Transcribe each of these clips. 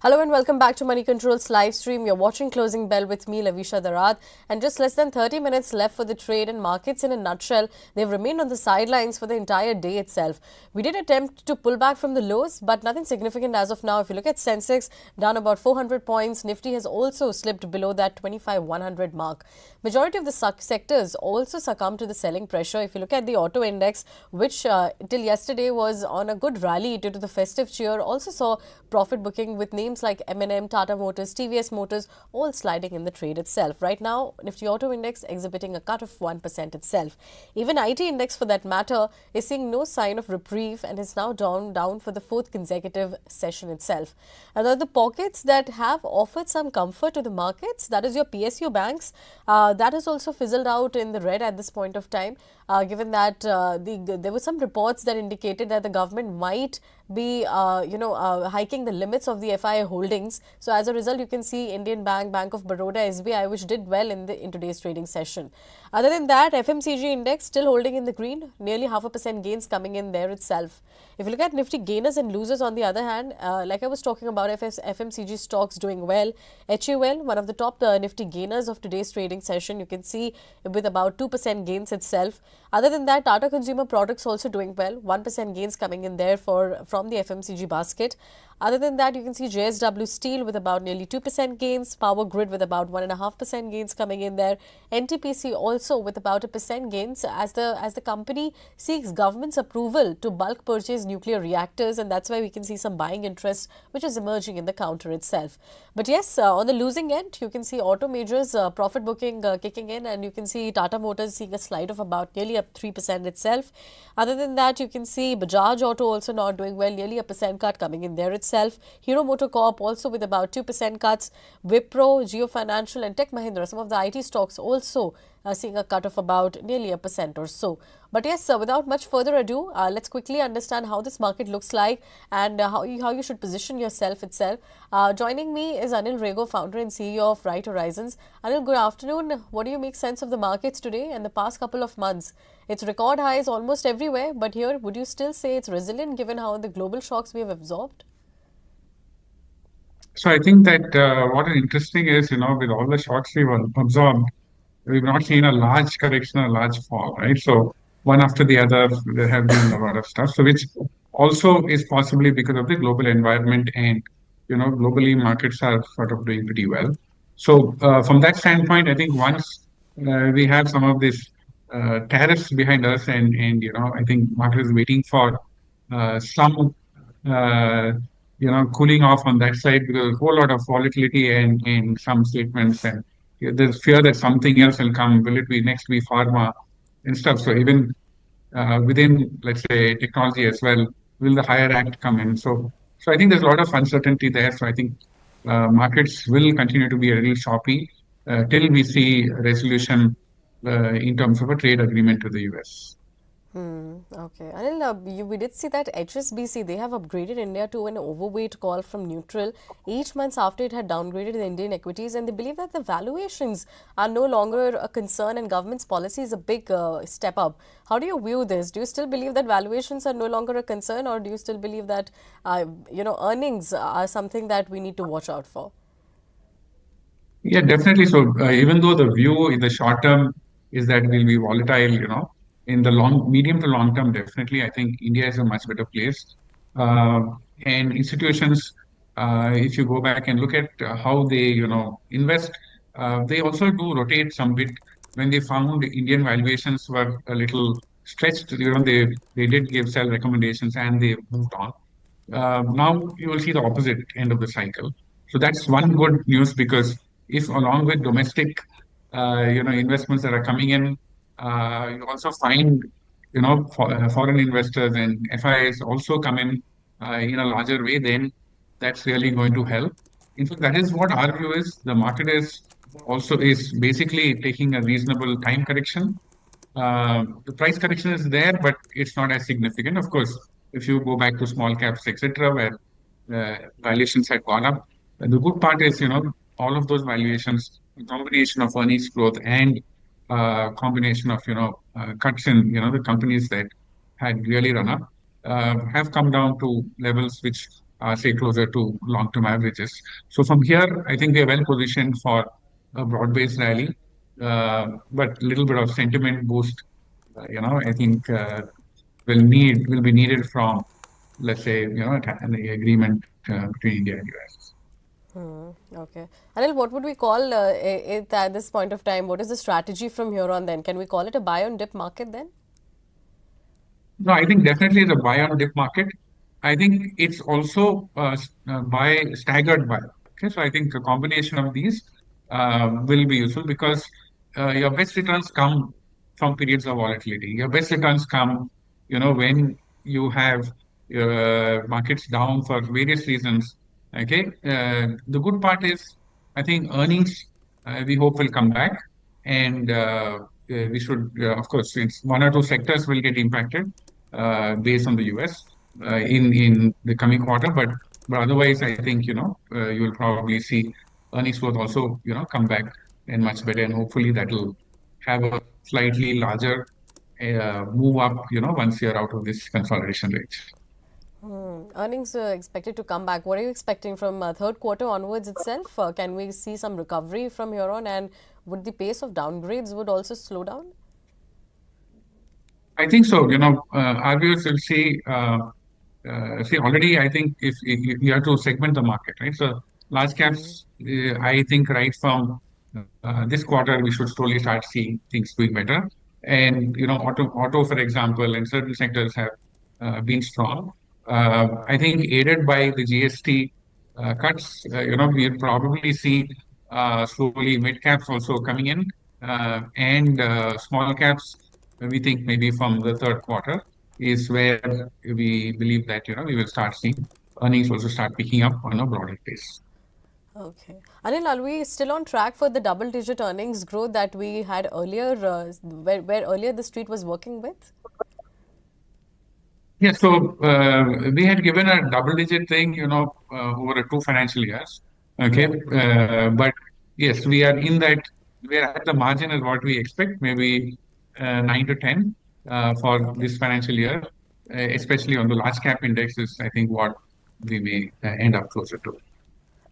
Hello and welcome back to Moneycontrol's live stream. You're watching Closing Bell with me, Lovisha, Darad. And just less than 30 minutes left for the trade, and markets in a nutshell, they've remained on the sidelines for the entire day itself. We did attempt to pull back from the lows, but nothing significant as of now. If you look at Sensex, down about 400 points. Nifty has also slipped below that 25,100 mark. Majority of the sectors also succumbed to the selling pressure. If you look at the auto index, which till yesterday was on a good rally due to the festive cheer, also saw profit booking with names like M&M, Tata Motors, TVS Motors, all sliding in the trade itself. Right now, Nifty Auto Index exhibiting a cut of 1% itself. Even IT Index, for that matter, is seeing no sign of reprieve and is now down for the fourth consecutive session itself. And the pockets that have offered some comfort to the markets, that is your PSU banks, that has also fizzled out in the red at this point of time, given that there were some reports that indicated that the government might be, hiking the limits of the FII holdings. So as a result, you can see Indian Bank, Bank of Baroda, SBI, which did well in today's trading session. Other than that, FMCG index still holding in the green, nearly 0.5% gains coming in there itself. If you look at Nifty gainers and losers, on the other hand, like I was talking about, FMCG stocks doing well. HUL, one of the top Nifty gainers of today's trading session, you can see with about 2% gains itself. Other than that, Tata Consumer Products also doing well, 1% gains coming in there from the FMCG basket. Other than that, you can see JSW Steel with about nearly 2% gains, Power Grid with about 1.5% gains coming in there, NTPC also with about 1% gains as the company seeks government's approval to bulk purchase nuclear reactors, and that's why we can see some buying interest which is emerging in the counter itself. But yes, on the losing end, you can see auto majors profit booking kicking in, and you can see Tata Motors seeing a slide of about nearly up 3% itself. Other than that, you can see Bajaj Auto also not doing well, nearly a percent cut coming in there itself. Hero MotoCorp also with about 2% cuts. Wipro, Geo Financial and Tech Mahindra, some of the IT stocks also seeing a cut of about nearly a percent or so. But yes, without much further ado, let's quickly understand how this market looks like and how you should position yourself itself. Joining me is Anil Rego, founder and CEO of Right Horizons. Anil, good afternoon. What do you make sense of the markets today and the past couple of months? It's record highs almost everywhere, but here, would you still say it's resilient given how the global shocks we have absorbed? So I think that what is interesting is, with all the shocks we've absorbed, we've not seen a large correction or a large fall, right? So one after the other, there have been a lot of stuff. So which also is possibly because of the global environment and, globally markets are sort of doing pretty well. So from that standpoint, I think once we have some of these tariffs behind us and, I think market is waiting for some uh, cooling off on that side because a whole lot of volatility and some statements and there's fear that something else will come. Will it be next be pharma and stuff? So even within, let's say, technology as well, will the higher act come in? So I think there's a lot of uncertainty there. So I think markets will continue to be a little choppy till we see a resolution in terms of a trade agreement with the US. Okay. Anil, we did see that HSBC, they have upgraded India to an overweight call from neutral each month after it had downgraded the Indian equities, and they believe that the valuations are no longer a concern and government's policy is a big step up. How do you view this? Do you still believe that valuations are no longer a concern, or do you still believe that, earnings are something that we need to watch out for? Yeah, definitely. So even though the view in the short term is that will be volatile, in the medium to long term, definitely, I think India is a much better place. Uh, and institutions, if you go back and look at how they, invest, they also do rotate some bit. When they found Indian valuations were a little stretched, they did give sell recommendations and they moved on. Now you will see the opposite end of the cycle. So that's one good news because if along with domestic, investments that are coming in, you also find, foreign investors and FIs also come in a larger way, then that's really going to help. In fact, that is what our view is. The market is basically taking a reasonable time correction. The price correction is there, but it's not as significant. Of course, if you go back to small caps, etc., where valuations had gone up, and the good part is, all of those valuations, a combination of earnings growth and combination of, cuts in, the companies that had really run up, have come down to levels which say closer to long-term averages. So from here, I think we are well positioned for a broad-based rally, but little bit of sentiment boost, I think will be needed from, let's say, the agreement between India and US. Okay. Anil, what would we call it at this point of time? What is the strategy from here on then? Can we call it a buy on dip market then? No, I think definitely the buy on dip market. I think it's also buy staggered buy. Okay, so I think a combination of these will be useful because your best returns come from periods of volatility. Your best returns come, when you have markets down for various reasons. Okay, the good part is I think earnings we hope will come back, and we should, of course, it's one or two sectors will get impacted based on the US in the coming quarter. But otherwise, I think you will probably see earnings growth also come back and much better, and hopefully that will have a slightly larger move up. Once you're out of this consolidation range. Earnings are expected to come back. What are you expecting from third quarter onwards itself? Can we see some recovery from here on, and would the pace of downgrades would also slow down? I think so. Our viewers will see. See, already, I think if you have to segment the market, right? So large caps, I think right from this quarter, we should slowly start seeing things doing better. And auto, for example, and certain sectors have been strong. I think aided by the GST cuts, we'll probably see slowly mid caps also coming in, and small caps. We think maybe from the third quarter is where we believe that we will start seeing earnings also start picking up on a broader base. Okay. Anil, are we still on track for the double-digit earnings growth that we had earlier, where earlier the street was working with? Yeah, so we had given a double-digit thing, over 2 financial years. Okay, Yeah. but yes, we are in that. We are at the margin is what we expect, maybe 9 to 10 for Okay. this financial year, especially on the large cap index is, I think, what we may end up closer to.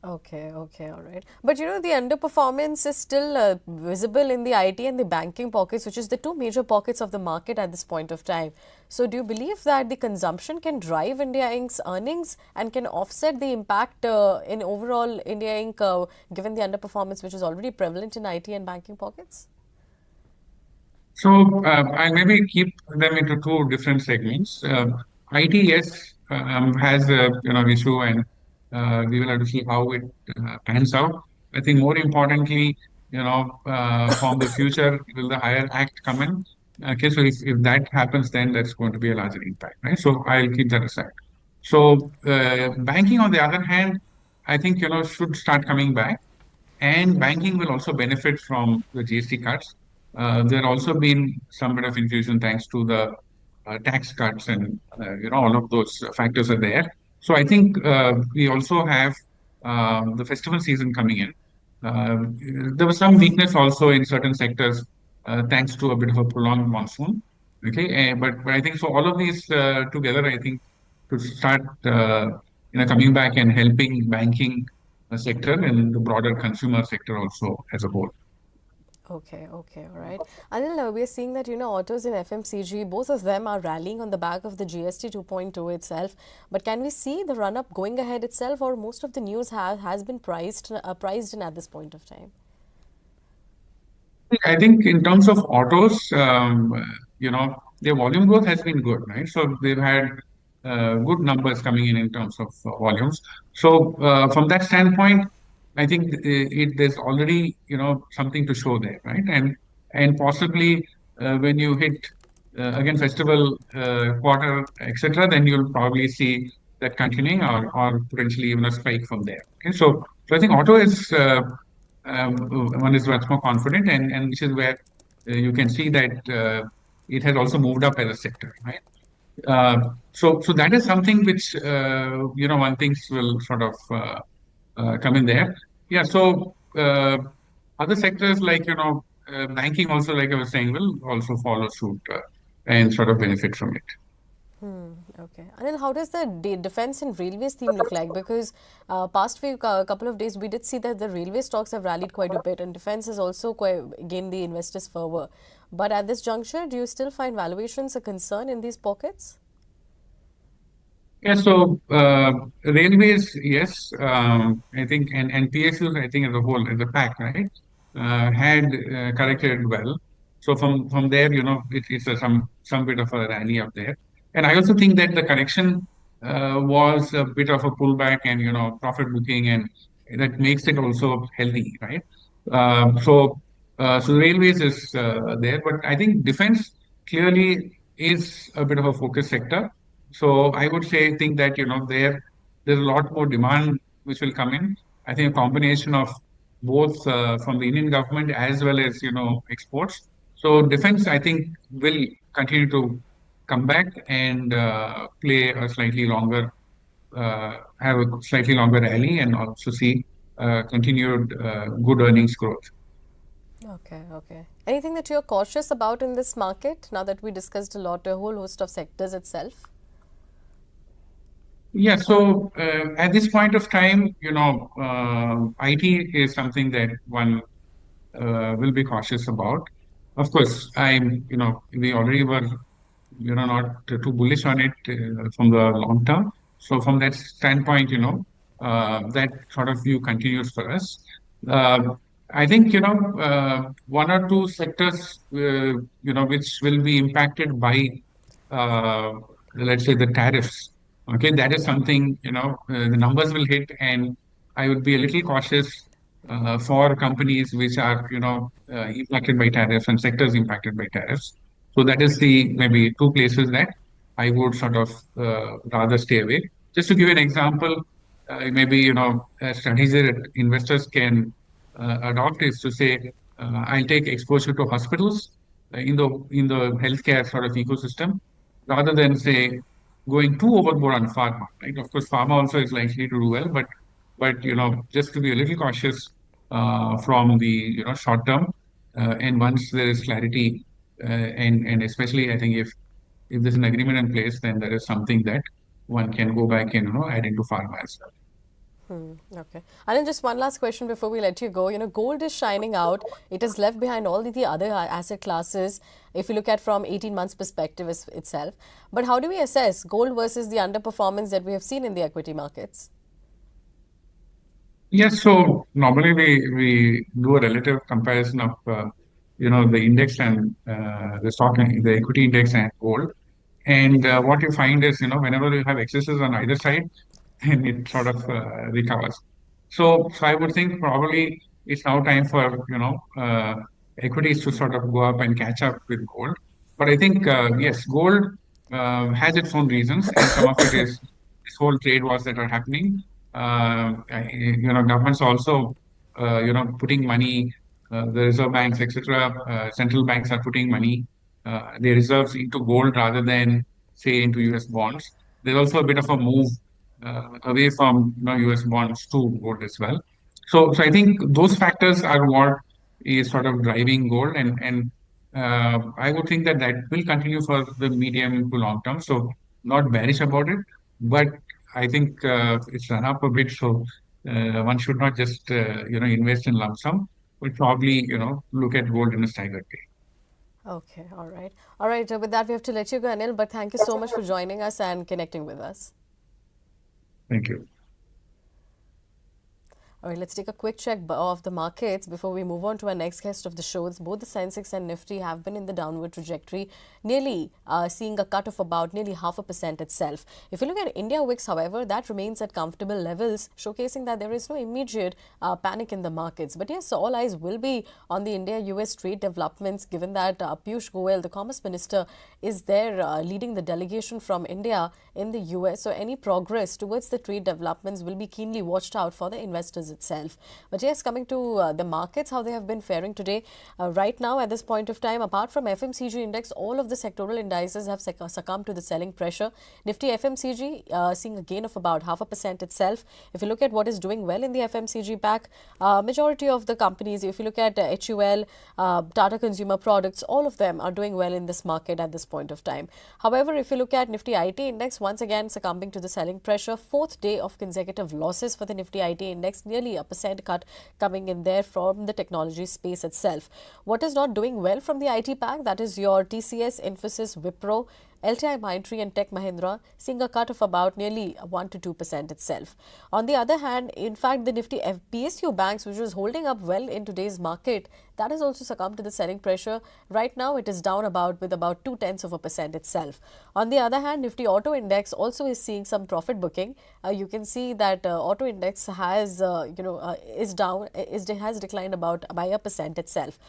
Okay, okay, all right. But the underperformance is still visible in the IT and the banking pockets, which is the two major pockets of the market at this point of time. So, do you believe that the consumption can drive India Inc.'s earnings and can offset the impact in overall India Inc., given the underperformance which is already prevalent in IT and banking pockets? So I'll maybe keep them into two different segments. IT, yes, has a issue, and we will have to see how it pans out. I think more importantly, from the future, will the higher act come in? Okay, so if that happens, then that's going to be a larger impact, right? So I'll keep that aside. So banking, on the other hand, I think should start coming back, and banking will also benefit from the GST cuts. There also been some bit of infusion thanks to the tax cuts, and all of those factors are there. So I think we also have the festival season coming in. There was some weakness also in certain sectors thanks to a bit of a prolonged monsoon. Okay, but I think so all of these together, I think, to start coming back and helping banking sector and the broader consumer sector also as a whole. Okay, okay, all right. Anil, we are seeing that, autos and FMCG, both of them are rallying on the back of the GST 2.0 itself. But can we see the run-up going ahead itself, or most of the news has been priced in at this point of time? I think in terms of autos, their volume growth has been good, right? So they've had good numbers coming in terms of volumes. So from that standpoint, I think there's already something to show there, right? And possibly when you hit again festival quarter, etc., then you'll probably see that continuing, or potentially even a spike from there. Okay, so I think auto is one is much more confident, and which is where you can see that it has also moved up as a sector, right? So that is something which one thinks will sort of come in there. Yeah. So other sectors like banking also, like I was saying, will also follow suit and sort of benefit from it. Okay. Anil, how does the defense and railways theme look like? Because past few couple of days, we did see that the railway stocks have rallied quite a bit, and defense has also quite gained the investors' fervor. But at this juncture, do you still find valuations a concern in these pockets? Yeah, so railways, yes, I think, and PSUs, I think as a whole, as a pack, right, had corrected well. So from there, it's some bit of a rally up there. And I also think that the correction was a bit of a pullback and profit booking, and that makes it also healthy, right? So railways is there, but I think defense clearly is a bit of a focus sector. So I would think that there's a lot more demand which will come in. I think a combination of both from the Indian government as well as exports. So defense, I think, will continue to come back and play a slightly longer, have a slightly longer rally, and also see continued good earnings growth. Okay, okay. Anything that you're cautious about in this market now that we discussed a lot, a whole host of sectors itself? Yeah, so at this point of time, IT is something that one will be cautious about. Of course, we already were, not too bullish on it from the long term. So from that standpoint, that sort of view continues for us. Uh, I think, one or two sectors, which will be impacted by, uh, let's say, the tariffs. Okay, that is something, the numbers will hit, and I would be a little cautious for companies which are, impacted by tariffs and sectors impacted by tariffs. So that is the maybe two places that I would sort of rather stay away. Just to give you an example, maybe strategies that investors can adopt is to say, I'll take exposure to hospitals in the healthcare sort of ecosystem, rather than say going too overboard on pharma. Right? Of course, pharma also is likely to do well, but just to be a little cautious from the short term, and once there is clarity, and especially I think if there's an agreement in place, then there is something that one can go back and add into pharma as well. Okay. And then just one last question before we let you go. Gold is shining out. It has left behind all the other asset classes if you look at from 18 months perspective itself. But how do we assess gold versus the underperformance that we have seen in the equity markets? Yes, so normally we do a relative comparison of the index and the equity index and gold. And what you find is, whenever you have excesses on either side, then it sort of recovers. So I would think probably it's now time for, equities to sort of go up and catch up with gold. But I think, yes, gold has its own reasons, and some of it is this whole trade wars that are happening. Governments also, putting money, the reserve banks, etc., central banks are putting money, their reserves into gold rather than, say, into US bonds. There's also a bit of a move away from US bonds to gold as well. So I think those factors are what is sort of driving gold, and I would think that that will continue for the medium to long term. So not bearish about it, but I think it's run up a bit. So one should not just invest in lump sum, but probably look at gold in a staggered way. Okay, all right. All right, with that, we have to let you go, Anil. But thank you so much for joining us and connecting with us. Thank you. All right, let's take a quick check of the markets before we move on to our next guest of the show. Both the Sensex and Nifty have been in the downward trajectory, nearly seeing a cut of about nearly 0.5% itself. If you look at India Wix, however, that remains at comfortable levels, showcasing that there is no immediate panic in the markets. But yes, all eyes will be on the India-US trade developments, given that Piyush Goyal, the Commerce Minister, is there leading the delegation from India in the US. So any progress towards the trade developments will be keenly watched out for the investors itself. But yes, coming to the markets, how they have been faring today. Right now, at this point of time, apart from FMCG index, all of the sectoral indices have succumbed to the selling pressure. Nifty FMCG seeing a gain of about 0.5% itself. If you look at what is doing well in the FMCG pack, majority of the companies, if you look at HUL, Tata Consumer Products, all of them are doing well in this market at this point of time. However, if you look at Nifty IT index, once again succumbing to the selling pressure, fourth day of consecutive losses for the Nifty IT index, nearly a percent cut coming in there from the technology space itself. What is not doing well from the IT pack, that is your TCS, Infosys, Wipro, LTI Mindtree and Tech Mahindra seeing a cut of about nearly 1 to 2% itself. On the other hand, in fact, the Nifty PSU banks, which was holding up well in today's market, that has also succumbed to the selling pressure. Right now, it is down with about 0.2% itself. On the other hand, Nifty Auto Index also is seeing some profit booking. You can see that Auto Index has, is down, has declined about by a percent itself.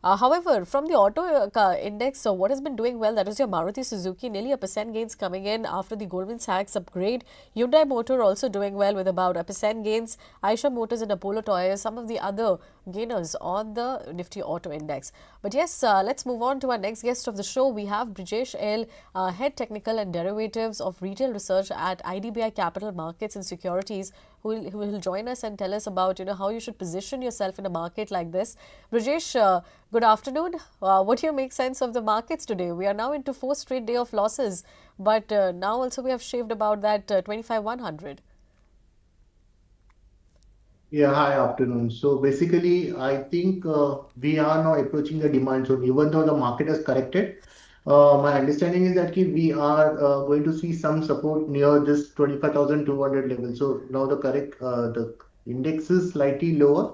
However, from the auto index, what has been doing well, that is your Maruti Suzuki, nearly a percent gains coming in after the Goldman Sachs upgrade. Hyundai Motor also doing well with about a percent gains. Eicher Motors and Apollo Tyres, some of the other gainers on the Nifty Auto Index. But yes, let's move on to our next guest of the show. We have Brijesh Ail, Head Technical and Derivatives of Retail Research at IDBI Capital Markets and Securities, who will join us and tell us about how you should position yourself in a market like this. Brijesh, good afternoon. What do you make sense of the markets today? We are now into 4th straight day of losses, but now also we have shaved about that 25,100. Yeah, hi, afternoon. So basically, I think we are now approaching the demand zone. Even though the market has corrected, my understanding is that we are going to see some support near this 25,200 level. So now the index is slightly lower.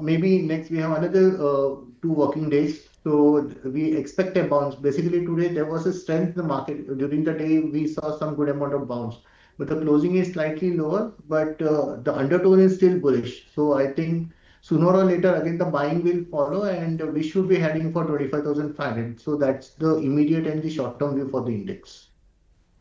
Maybe next we have another 2 working days. So we expect a bounce. Basically, today there was a strength in the market. During the day, we saw some good amount of bounce. But the closing is slightly lower, but the undertone is still bullish. So I think sooner or later, again, the buying will follow and we should be heading for 25,500. So that's the immediate and the short-term view for the index.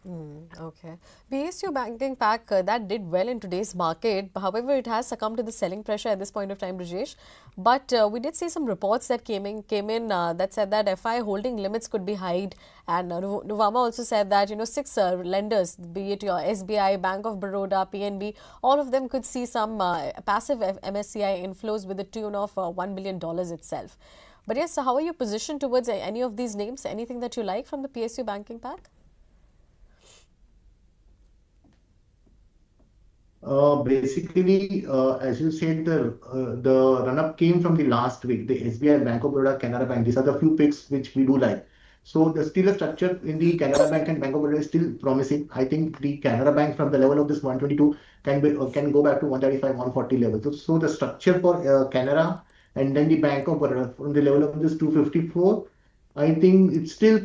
Okay. PSU banking pack that did well in today's market. However, it has succumbed to the selling pressure at this point of time, Brijesh. But we did see some reports that came in that said that FI holding limits could be hiked. And Nuvama also said that 6 lenders, be it your SBI, Bank of Baroda, PNB, all of them could see some passive MSCI inflows with the tune of $1 billion itself. But yes, so how are you positioned towards any of these names? Anything that you like from the PSU banking pack? Basically, as you said, the run-up came from the last week. The SBI, Bank of Baroda, Canara Bank. These are the few picks which we do like. So there's still a structure in the Canara Bank and Bank of Baroda is still promising. I think the Canara Bank from the level of this 122 can go back to 135, 140 level. So the structure for Canara and then the Bank of Baroda from the level of this 254. I think it's still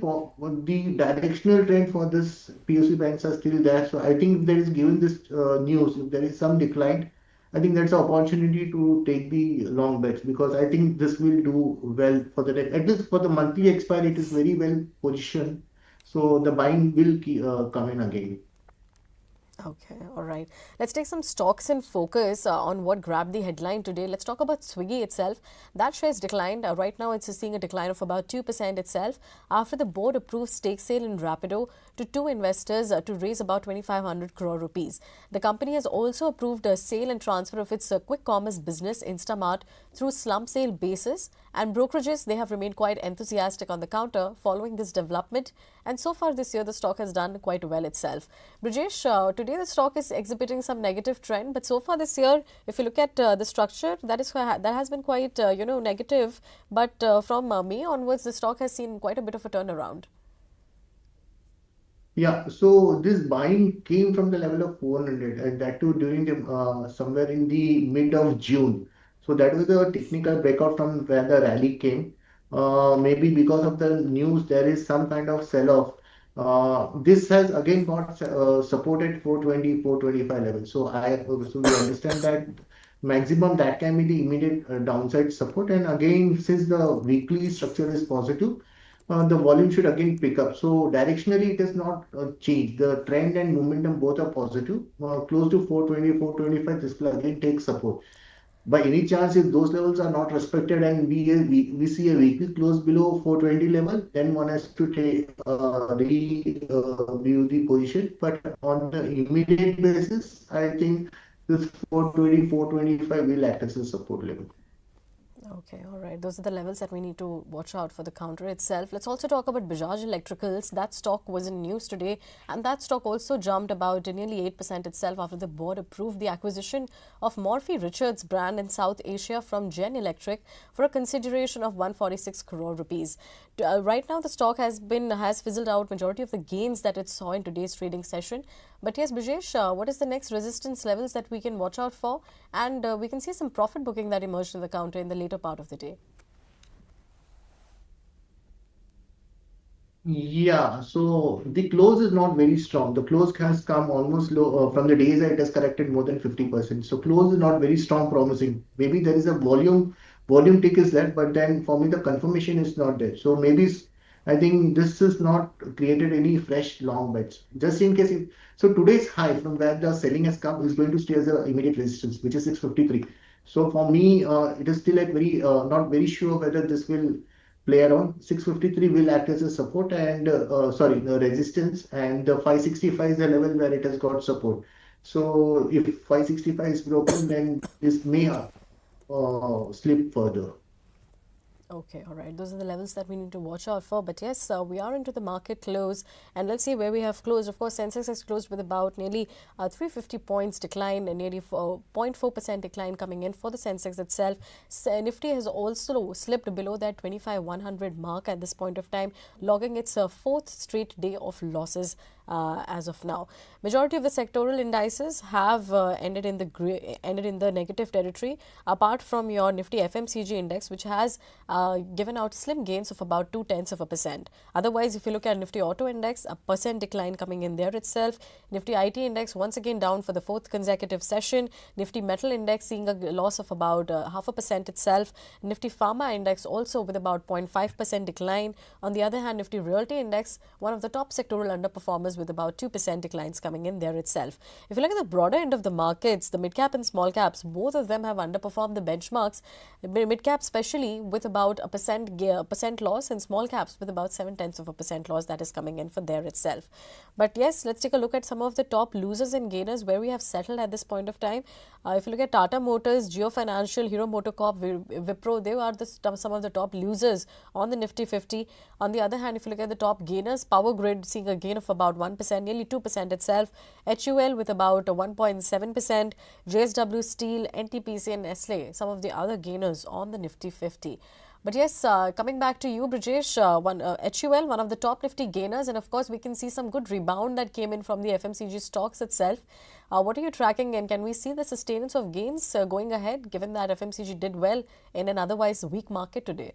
the directional trend for this PSU banks are still there. So I think if there is given this news, if there is some decline, I think that's an opportunity to take the long bets because I think this will do well for at least for the monthly expiry, it is very well positioned. So the buying will come in again. Okay, all right. Let's take some stocks in focus on what grabbed the headline today. Let's talk about Swiggy itself. That share has declined. Right now, it's seeing a decline of about 2% itself after the board approved stake sale in Rapido to 2 investors to raise about 2,500 crore rupees. The company has also approved a sale and transfer of its quick commerce business, Instamart, through slump sale basis. And brokerages, they have remained quite enthusiastic on the counter following this development. And so far this year, the stock has done quite well itself. Brijesh, today the stock is exhibiting some negative trend, but so far this year, if you look at the structure, that has been quite negative. But from May onwards, the stock has seen quite a bit of a turnaround. Yeah, so this buying came from the level of 400 and that too during the somewhere in the mid of June. So that was the technical breakout from where the rally came. Maybe because of the news, there is some kind of sell-off. This has again got supported 420, 425 level. So we understand that maximum that can be the immediate downside support. And again, since the weekly structure is positive, the volume should again pick up. So directionally, it has not changed. The trend and momentum both are positive. Close to 420, 425, this will again take support. By any chance, if those levels are not respected and we see a weekly close below 420 level, then one has to take review the position. But on the immediate basis, I think this 420, 425 will act as a support level. Okay, all right. Those are the levels that we need to watch out for the counter itself. Let's also talk about Bajaj Electricals. That stock was in news today, and that stock also jumped about nearly 8% itself after the board approved the acquisition of Morphy Richards brand in South Asia from Gen Electric for a consideration of 146 crore rupees. Right now, the stock has fizzled out majority of the gains that it saw in today's trading session. But yes, Brijesh, what is the next resistance levels that we can watch out for? And we can see some profit booking that emerged in the counter in the later part of the day. Yeah, so the close is not very strong. The close has come almost low from the days that it has corrected more than 50%. So close is not very strong, promising. Maybe there is a volume tick is there, but then for me the confirmation is not there. So maybe I think this is not created any fresh long bets. Just in case if so today's high from where the selling has come is going to stay as a immediate resistance, which is 653. So for me, it is still like very not very sure whether this will play around. 653 will act as a support and sorry, the resistance, and the 565 is the level where it has got support. So if 565 is broken, then this may slip further. Okay, all right. Those are the levels that we need to watch out for. But yes, we are into the market close, and let's see where we have closed. Of course, Sensex has closed with about nearly 350 points decline and nearly 0.4% decline coming in for the Sensex itself. Nifty has also slipped below that 25,100 mark at this point of time, logging its fourth straight day of losses. As of now, majority of the sectoral indices have ended in the negative territory. Apart from your Nifty FMCG index, which has given out slim gains of about 0.2%. Otherwise, if you look at Nifty Auto Index, a percent decline coming in there itself. Nifty IT Index once again down for the fourth consecutive session. Nifty Metal Index seeing a loss of about 0.5% itself. Nifty Pharma Index also with about 0.5% decline. On the other hand, Nifty Realty Index, one of the top sectoral underperformers, with about 2% declines coming in there itself. If you look at the broader end of the markets, the mid cap and small caps, both of them have underperformed the benchmarks. Mid cap especially with about a percent loss, and small caps with about 0.7% loss that is coming in for there itself. But yes, let's take a look at some of the top losers and gainers where we have settled at this point of time. If you look at Tata Motors, Jio Financial, Hero MotoCorp, Wipro, they are some of the top losers on the Nifty 50. On the other hand, if you look at the top gainers, Power Grid seeing a gain of about 1%, nearly 2% itself. HUL with about 1.7%. JSW Steel, NTPC and Nestle, some of the other gainers on the Nifty 50. But yes, coming back to you, Brijesh, HUL, one of the top Nifty gainers, and of course, we can see some good rebound that came in from the FMCG stocks itself. What are you tracking, and can we see the sustenance of gains going ahead, given that FMCG did well in an otherwise weak market today?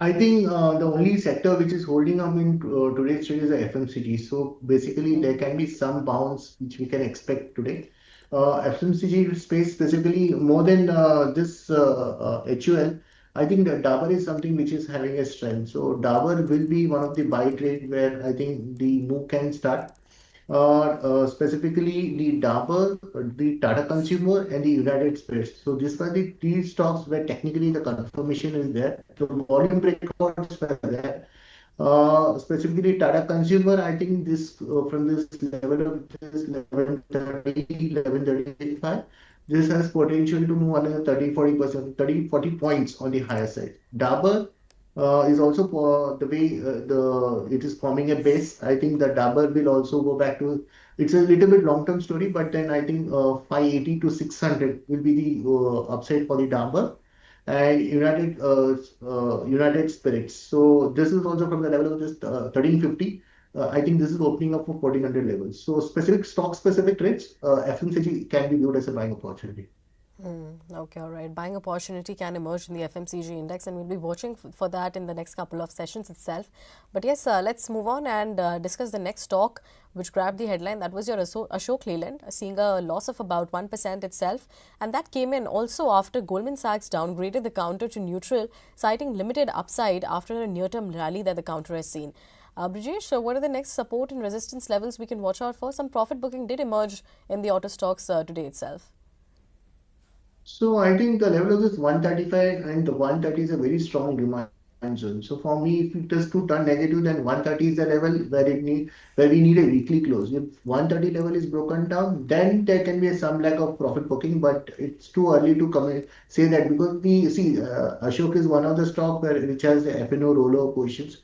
I think the only sector which is holding up in today's trade is the FMCG. So basically, there can be some bounce which we can expect today. FMCG space specifically more than this HUL. I think that Dabur is something which is having a strength. So Dabur will be one of the buy trade where I think the move can start. Specifically the Dabur, the Tata Consumer, and the United Spirits. So these were the three stocks where technically the confirmation is there. The volume breakouts were there. Specifically Tata Consumer, I think this from this level of this 1135, this has potential to move another 30-40%, 30-40 points on the higher side. Dabur is also the way it is forming a base. I think the Dabur will also go back to, it's a little bit long-term story, but then I think 580 to 600 will be the upside for the Dabur and United Spirits. So this is also from the level of this 1350. I think this is opening up for 1400 levels. So specific stock specific trades, FMCG can be viewed as a buying opportunity. Okay, all right. Buying opportunity can emerge in the FMCG index, and we'll be watching for that in the next couple of sessions itself. But yes, let's move on and discuss the next stock, which grabbed the headline. That was your Ashok Leyland, seeing a loss of about 1% itself. And that came in also after Goldman Sachs downgraded the counter to neutral, citing limited upside after a near-term rally that the counter has seen. Brijesh, what are the next support and resistance levels we can watch out for? Some profit booking did emerge in the auto stocks today itself. So I think the level of this 135 and the 130 is a very strong demand zone. So for me, if it is to turn negative, then 130 is the level where we need a weekly close. If 130 level is broken down, then there can be some lack of profit booking, but it's too early to come and say that because we see Ashok is one of the stock which has the FNO rollover positions.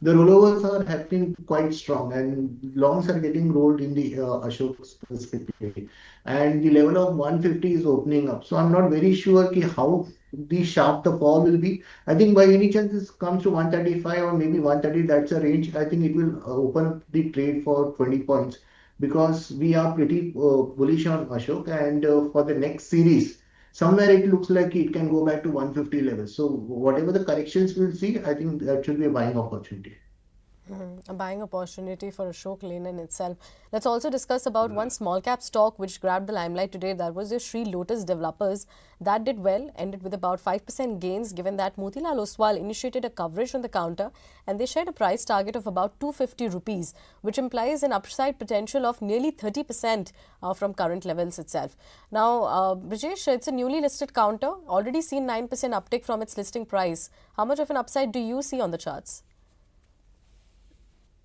The rollovers are happening quite strong and longs are getting rolled in the Ashok specifically. And the level of 150 is opening up. So I'm not very sure how the sharp the fall will be. I think by any chance this comes to 135 or maybe 130, that's a range. I think it will open up the trade for 20 points because we are pretty bullish on Ashok and for the next series. Somewhere it looks like it can go back to 150 levels. So whatever the corrections we'll see, I think that should be a buying opportunity. A buying opportunity for Ashok Leyland itself. Let's also discuss about one small cap stock which grabbed the limelight today. That was the Sri Lotus Developers. That did well, ended with about 5% gains given that Motilal Oswal initiated a coverage on the counter and they shared a price target of about 250 rupees, which implies an upside potential of nearly 30% from current levels itself. Now, Brijesh, it's a newly listed counter, already seen 9% uptick from its listing price. How much of an upside do you see on the charts?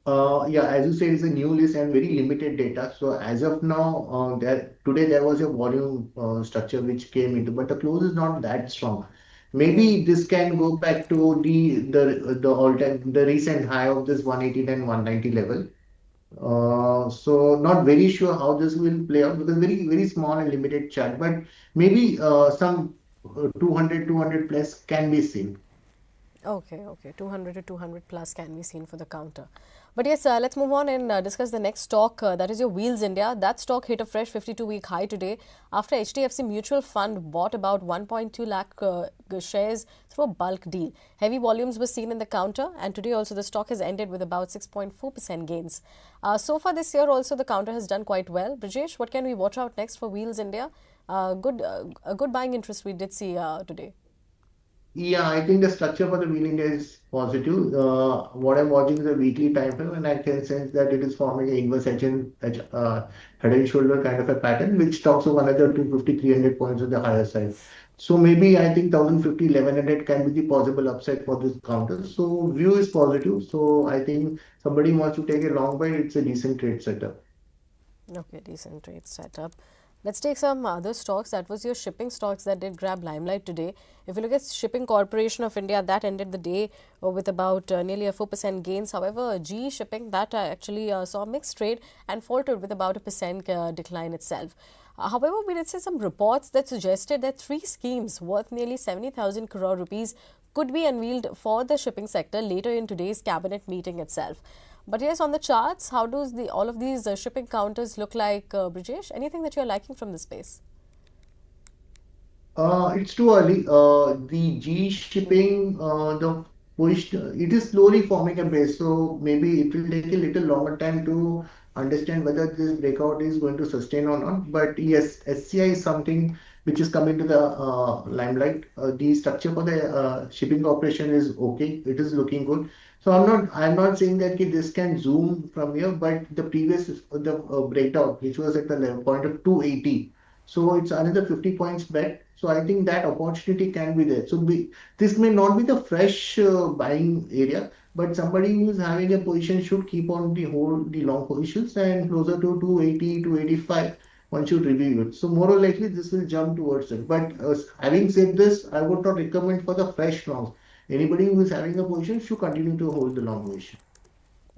Yeah, as you say, it's a new list and very limited data. So as of now, today there was a volume structure which came into, but the close is not that strong. Maybe this can go back to the all time the recent high of this 180 and 190 level. So not very sure how this will play out because very small and limited chart, but maybe some 200 plus can be seen. Okay. 200 to 200 plus can be seen for the counter. But yes, let's move on and discuss the next stock. That is your Wheels India. That stock hit a fresh 52-week high today after HDFC Mutual Fund bought about 1.2 lakh shares through a bulk deal. Heavy volumes were seen in the counter, and today also the stock has ended with about 6.4% gains. So far this year also the counter has done quite well. Brijesh, what can we watch out next for Wheels India? A good buying interest we did see today. Yeah, I think the structure for the wheel India is positive. What I'm watching is a weekly time frame, and I can sense that it is forming an inverse head and shoulder kind of a pattern, which talks of another 250, 300 points on the higher side. So maybe I think 1050, 1100 can be the possible upside for this counter. So view is positive. So I think somebody wants to take a long buy, it's a decent trade setup. Okay, decent trade setup. Let's take some other stocks. That was your shipping stocks that did grab limelight today. If you look at Shipping Corporation of India, that ended the day with about nearly a 4% gains. However, GE Shipping, that actually saw a mixed trade and faltered with about a percent decline itself. However, we did see some reports that suggested that three schemes worth nearly 70,000 crore rupees could be unveiled for the shipping sector later in today's cabinet meeting itself. But yes, on the charts, how does all of these shipping counters look like, Brijesh? Anything that you're liking from the space? It's too early. The G shipping, the push, it is slowly forming a base. So maybe it will take a little longer time to understand whether this breakout is going to sustain or not. But yes, SCI is something which is coming to the limelight. The structure for the shipping corporation is okay. It is looking good. So I'm not saying that this can zoom from here, but the previous breakdown, which was at the level point of 280. So it's another 50 points back. So I think that opportunity can be there. So this may not be the fresh buying area, but somebody who is having a position should keep on the long positions and closer to 280, 285, one should review it. So more or likely this will jump towards it. But having said this, I would not recommend for the fresh longs. Anybody who is having a position should continue to hold the long position.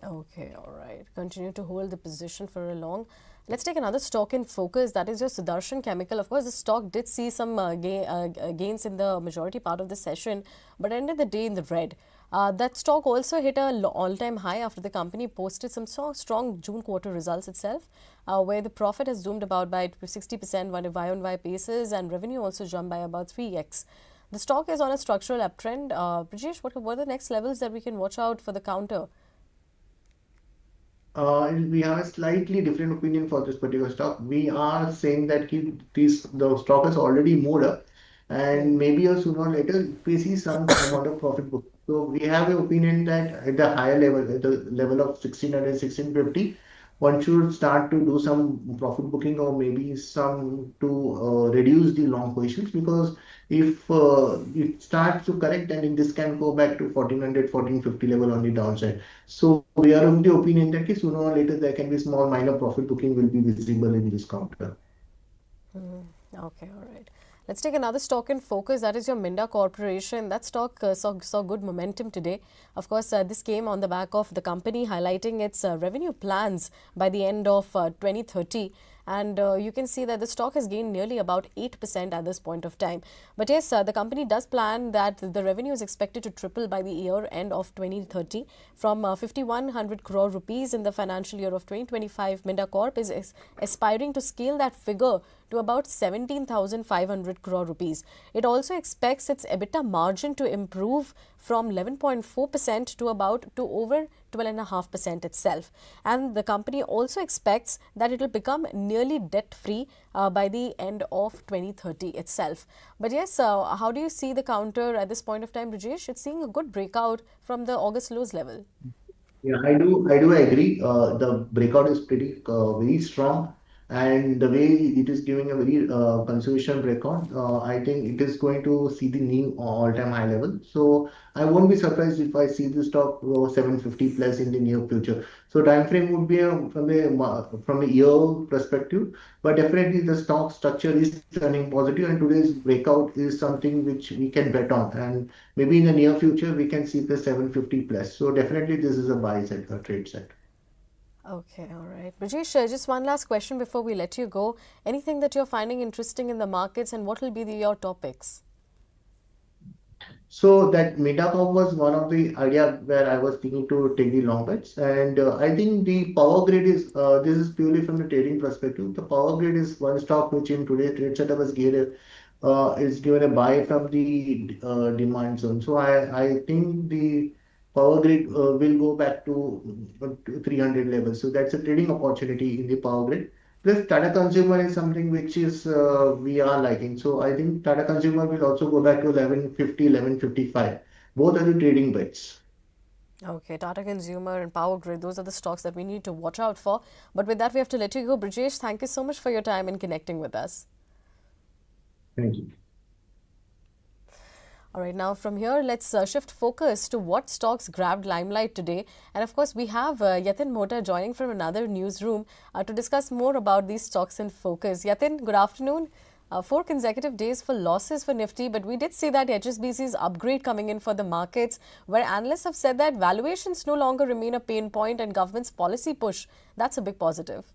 Okay, all right. Continue to hold the position for a long. Let's take another stock in focus. That is your Sudarshan Chemical. Of course, the stock did see some gains in the majority part of the session, but ended the day in the red. That stock also hit a all-time high after the company posted some strong June quarter results itself, where the profit has zoomed about by 60% on a Y-on-Y basis, and revenue also jumped by about 3x. The stock is on a structural uptrend. Brijesh, what are the next levels that we can watch out for the counter? We have a slightly different opinion for this particular stock. We are saying that the stock has already moved up, and maybe sooner or later we see some amount of profit book. So we have an opinion that at the higher level, at the level of 1600, 1650, one should start to do some profit booking or maybe some to reduce the long positions, because if it starts to correct, and this can go back to 1400, 1450 level on the downside. So we are of the opinion that sooner or later there can be small minor profit booking will be visible in this counter. Okay, all right. Let's take another stock in focus. That is your Minda Corporation. That stock saw good momentum today. Of course, this came on the back of the company highlighting its revenue plans by the end of 2030. And you can see that the stock has gained nearly about 8% at this point of time. But yes, the company does plan that the revenue is expected to triple by the year end of 2030 from 5,100 crore rupees in the financial year of 2025. Minda Corp is aspiring to scale that figure to about 17,500 crore rupees. It also expects its EBITDA margin to improve from 11.4% to over 12.5% itself. And the company also expects that it will become nearly debt-free by the end of 2030 itself. But yes, how do you see the counter at this point of time, Brijesh? It's seeing a good breakout from the August lows level. Yeah, I do agree. The breakout is pretty very strong, and the way it is giving a very conservation breakout, I think it is going to see the new all-time high level. So I won't be surprised if I see the stock go 750 plus in the near future. So time frame would be from a year perspective, but definitely the stock structure is turning positive, and today's breakout is something which we can bet on, and maybe in the near future we can see the 750 plus. So definitely this is a buy set, a trade set. Okay, all right. Brijesh, just one last question before we let you go. Anything that you're finding interesting in the markets, and what will be your topics? So that Metacom was one of the idea where I was thinking to take the long bets, and I think the power grid is this is purely from the trading perspective. The power grid is one stock which in today's trade setup is given a buy from the demand zone. So I think the power grid will go back to 300 levels. So that's a trading opportunity in the power grid. Plus, Tata Consumer is something which is we are liking. So I think Tata Consumer will also go back to 1150, 1155. Both are the trading bets. Okay, Tata Consumer and Power Grid, those are the stocks that we need to watch out for. But with that, we have to let you go. Brijesh, thank you so much for your time in connecting with us. Thank you. All right, now from here, let's shift focus to what stocks grabbed limelight today. And of course, we have Yatin Mota joining from another newsroom to discuss more about these stocks in focus. Yatin, good afternoon. 4 consecutive days for losses for Nifty, but we did see that HSBC's upgrade coming in for the markets, where analysts have said that valuations no longer remain a pain point and government's policy push. That's a big positive.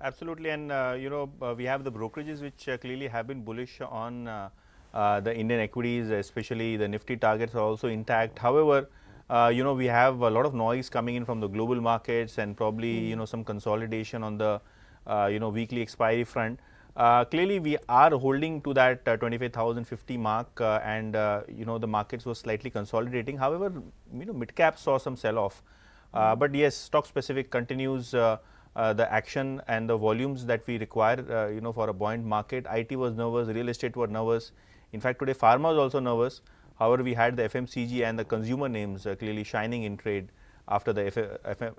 Absolutely, and we have the brokerages which clearly have been bullish on the Indian equities, especially the Nifty targets are also intact. However, we have a lot of noise coming in from the global markets and probably some consolidation on the weekly expiry front. Clearly, we are holding to that 25,050 mark, and the markets were slightly consolidating. However, mid cap saw some sell off, but yes, stock specific continues. The action and the volumes that we require, for a buoyant market. IT was nervous, real estate were nervous. In fact, today pharma was also nervous. However, we had the FMCG and the consumer names clearly shining in trade after the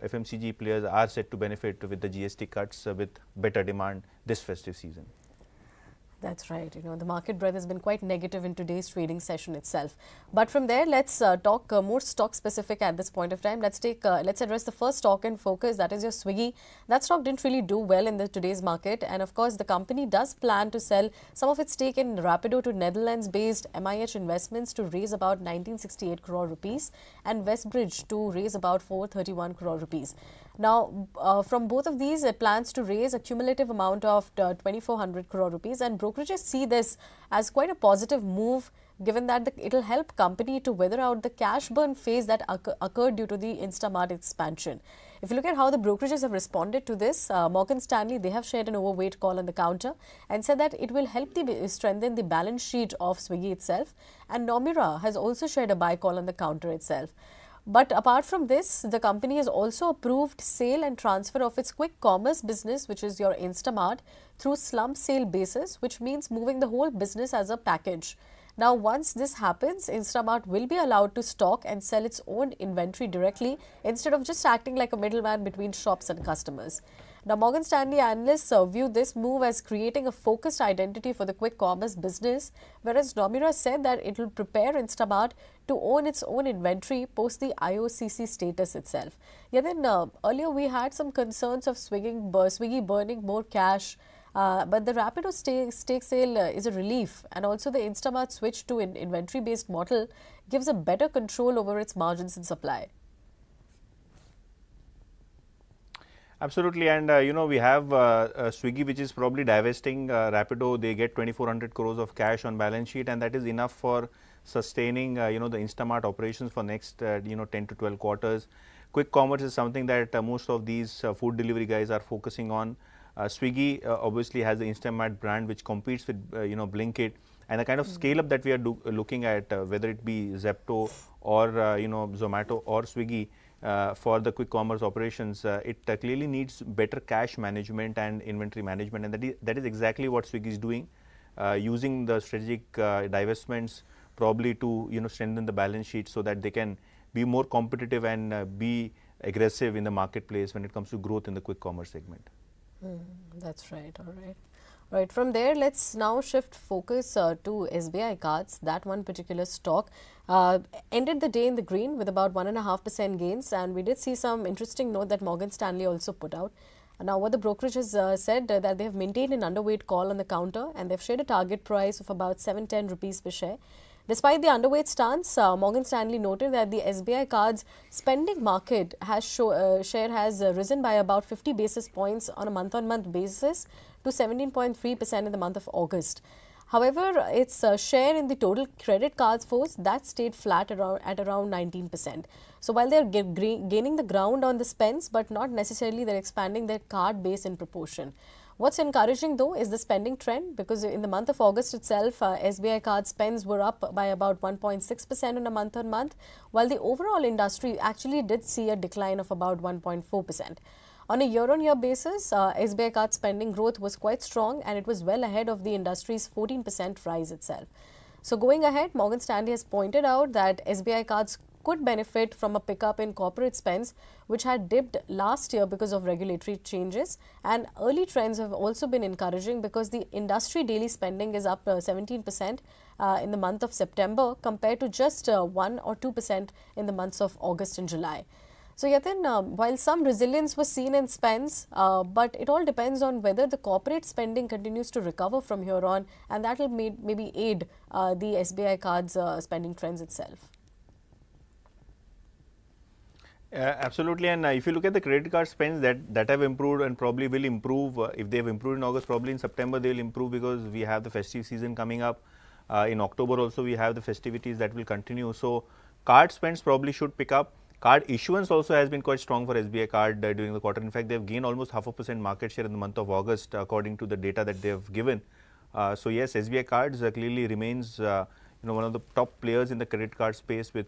FMCG players are set to benefit with the GST cuts with better demand this festive season. That's right. The market breadth has been quite negative in today's trading session itself. But from there, let's talk more stock specific at this point of time. Let's address the first stock in focus. That is your Swiggy. That stock didn't really do well in today's market. And of course, the company does plan to sell some of its stake in Rapido to Netherlands-based MIH Investments to raise about 1968 crore rupees and Westbridge to raise about 431 crore rupees. Now, from both of these, it plans to raise a cumulative amount of 2,400 crore rupees, and brokerages see this as quite a positive move, given that it will help company to weather out the cash burn phase that occurred due to the Instamart expansion. If you look at how the brokerages have responded to this, Morgan Stanley, they have shared an overweight call on the counter and said that it will help strengthen the balance sheet of Swiggy itself, and Nomura has also shared a buy call on the counter itself. But apart from this, the company has also approved sale and transfer of its quick commerce business, which is your Instamart, through slump sale basis, which means moving the whole business as a package. Now, once this happens, Instamart will be allowed to stock and sell its own inventory directly instead of just acting like a middleman between shops and customers. Now, Morgan Stanley analysts view this move as creating a focused identity for the quick commerce business, whereas Nomura said that it will prepare Instamart to own its own inventory post the IOCC status itself. Yatin, earlier we had some concerns of Swiggy burning more cash, but the Rapido stake sale is a relief, and also the Instamart switch to an inventory-based model gives a better control over its margins and supply. Absolutely, and we have Swiggy, which is probably divesting Rapido. They get 2,400 crores of cash on balance sheet, and that is enough for sustaining the Instamart operations for next 10 to 12 quarters. Quick commerce is something that most of these food delivery guys are focusing on. Swiggy obviously has the Instamart brand, which competes with Blinkit, and the kind of scale up that we are looking at, whether it be Zepto or Zomato or Swiggy. For the quick commerce operations, it clearly needs better cash management and inventory management, and that is exactly what Swiggy is doing, using the strategic divestments probably to strengthen the balance sheet so that they can be more competitive and be aggressive in the marketplace when it comes to growth in the quick commerce segment. That's right. All right. Right, from there, let's now shift focus to SBI Cards. That one particular stock ended the day in the green with about 1.5% gains, and we did see some interesting note that Morgan Stanley also put out. Now, what the brokerage has said that they have maintained an underweight call on the counter, and they've shared a target price of about 710 rupees per share. Despite the underweight stance, Morgan Stanley noted that the SBI Cards spending market share has risen by about 50 basis points on a month-on-month basis to 17.3% in the month of August. However, its share in the total credit cards force that stayed flat at around 19%. So while they're gaining the ground on the spends, but not necessarily they're expanding their card base in proportion. What's encouraging though is the spending trend, because in the month of August itself, SBI card spends were up by about 1.6% on a month-on-month, while the overall industry actually did see a decline of about 1.4%. On a year-on-year basis, SBI card spending growth was quite strong, and it was well ahead of the industry's 14% rise itself. So going ahead, Morgan Stanley has pointed out that SBI cards could benefit from a pickup in corporate spends, which had dipped last year because of regulatory changes, and early trends have also been encouraging because the industry daily spending is up 17% in the month of September compared to just 1 or 2% in the months of August and July. So Yatin, while some resilience was seen in spends, but it all depends on whether the corporate spending continues to recover from here on, and that will maybe aid the SBI cards spending trends itself. Absolutely, and if you look at the credit card spends that have improved and probably will improve, if they have improved in August, probably in September they will improve because we have the festive season coming up. In October also we have the festivities that will continue. So card spends probably should pick up. Card issuance also has been quite strong for SBI card during the quarter. In fact, they have gained almost 0.5% market share in the month of August according to the data that they have given. So yes, SBI cards clearly remains one of the top players in the credit card space with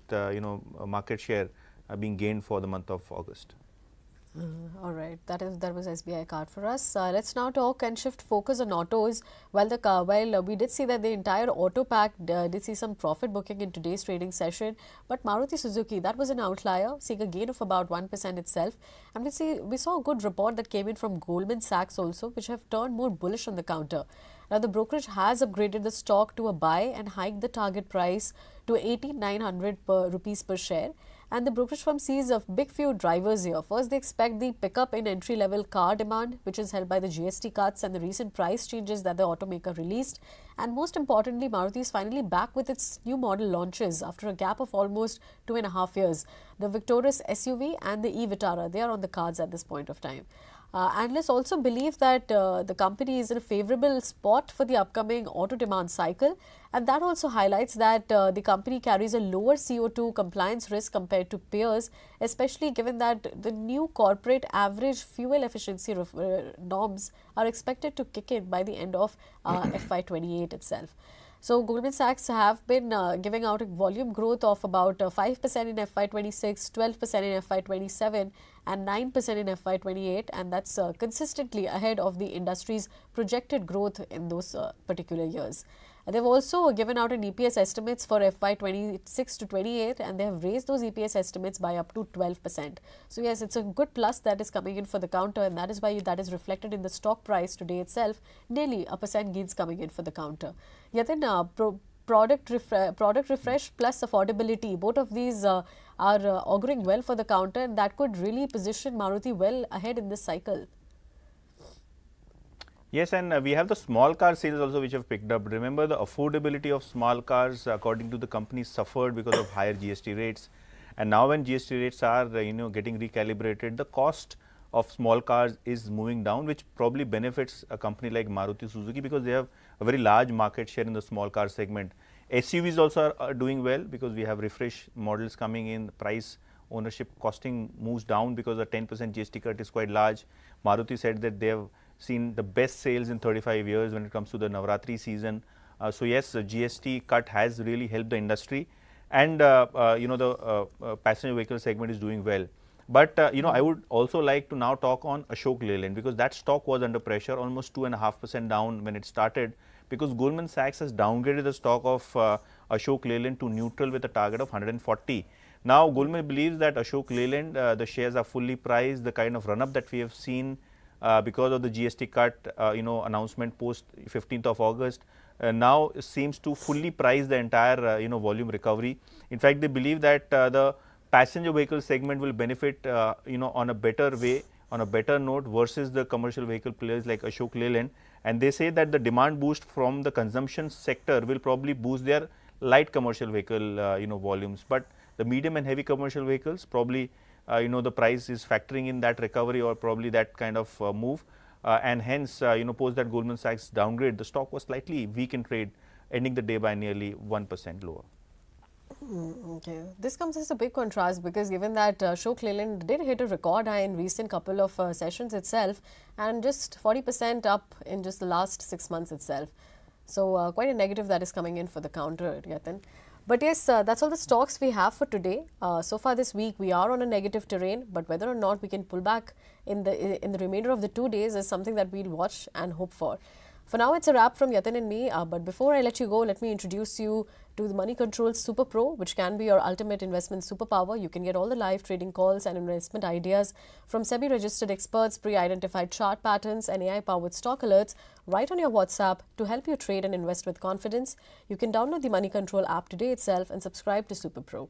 market share being gained for the month of August. All right, that was SBI card for us. Let's now talk and shift focus on autos. While we did see that the entire auto pack did see some profit booking in today's trading session, but Maruti Suzuki, that was an outlier, seeing a gain of about 1% itself. And we saw a good report that came in from Goldman Sachs also, which have turned more bullish on the counter. Now, the brokerage has upgraded the stock to a buy and hiked the target price to 18,900 rupees per share. And the brokerage firm sees a big few drivers here. First, they expect the pickup in entry-level car demand, which is helped by the GST cuts and the recent price changes that the automaker released. And most importantly, Maruti is finally back with its new model launches after a gap of almost 2.5 years. The Victoris SUV and the e-Vitara, they are on the cards at this point of time. Analysts also believe that the company is in a favorable spot for the upcoming auto demand cycle, and that also highlights that the company carries a lower CO2 compliance risk compared to peers, especially given that the new corporate average fuel efficiency norms are expected to kick in by the end of FY28 itself. So Goldman Sachs have been giving out a volume growth of about 5% in FY26, 12% in FY27 and 9% in FY28, and that's consistently ahead of the industry's projected growth in those particular years. And they've also given out an EPS estimates for FY26 to 28, and they have raised those EPS estimates by up to 12%. So yes, it's a good plus that is coming in for the counter, and that is why that is reflected in the stock price today itself, nearly a percent gains coming in for the counter. Yatin, product refresh plus affordability, both of these are auguring well for the counter, and that could really position Maruti well ahead in this cycle. Yes, and we have the small car sales also which have picked up. Remember, the affordability of small cars, according to the company, suffered because of higher GST rates. And now when GST rates are, getting recalibrated, the cost of small cars is moving down, which probably benefits a company like Maruti Suzuki because they have a very large market share in the small car segment. SUVs also are doing well because we have refresh models coming in. Price ownership costing moves down because the 10% GST cut is quite large. Maruti said that they have seen the best sales in 35 years when it comes to the Navratri season. So yes, the GST cut has really helped the industry, and the passenger vehicle segment is doing well. But I would also like to now talk on Ashok Leyland, because that stock was under pressure, almost 2.5% down when it started, because Goldman Sachs has downgraded the stock of Ashok Leyland to neutral with a target of 140. Now Goldman believes that Ashok Leyland, the shares are fully priced. The kind of run-up that we have seen because of the GST cut, announcement post 15th of August, now seems to fully price the entire, volume recovery. In fact, they believe that the passenger vehicle segment will benefit, on a better way, on a better note versus the commercial vehicle players like Ashok Leyland. And they say that the demand boost from the consumption sector will probably boost their light commercial vehicle, volumes. But the medium and heavy commercial vehicles, probably the price is factoring in that recovery or probably that kind of move, and hence post that Goldman Sachs downgrade, the stock was slightly weak in trade, ending the day by nearly 1% lower. Okay, this comes as a big contrast because given that Ashok Leyland did hit a record high in recent couple of sessions itself, and just 40% up in just the last 6 months itself. So quite a negative that is coming in for the counter, Yatin. But yes, that's all the stocks we have for today. So far this week, we are on a negative terrain, but whether or not we can pull back in the remainder of the 2 days is something that we'll watch and hope for. For now, it's a wrap from Yatin and me. But before I let you go, let me introduce you to the Moneycontrol Super Pro, which can be your ultimate investment superpower. You can get all the live trading calls and investment ideas from SEBI-registered experts, pre-identified chart patterns and AI-powered stock alerts right on your WhatsApp to help you trade and invest with confidence. You can download the Moneycontrol app today itself and subscribe to Super Pro.